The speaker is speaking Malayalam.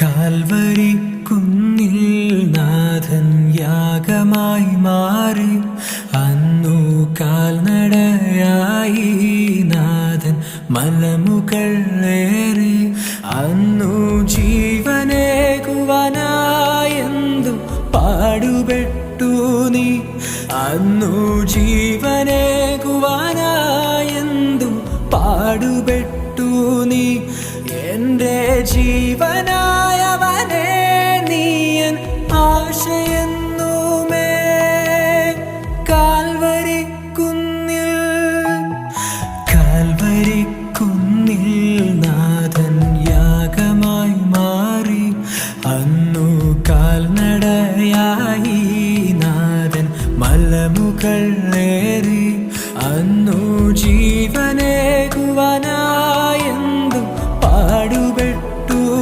കാൽവരി കുന്നിൽ നാഥൻ യാഗമായി മാറി. അന്നു കാൽനടയായി നാഥൻ മലമുകളേറി. അന്നു ജീവനേകുവാനായെന്തു പാടുപെട്ടു നീ. അന്നു ജീവനേകുവാനായെന്തു പാടുപെട്ടു നീ. എൻ്റെ ജീവനാ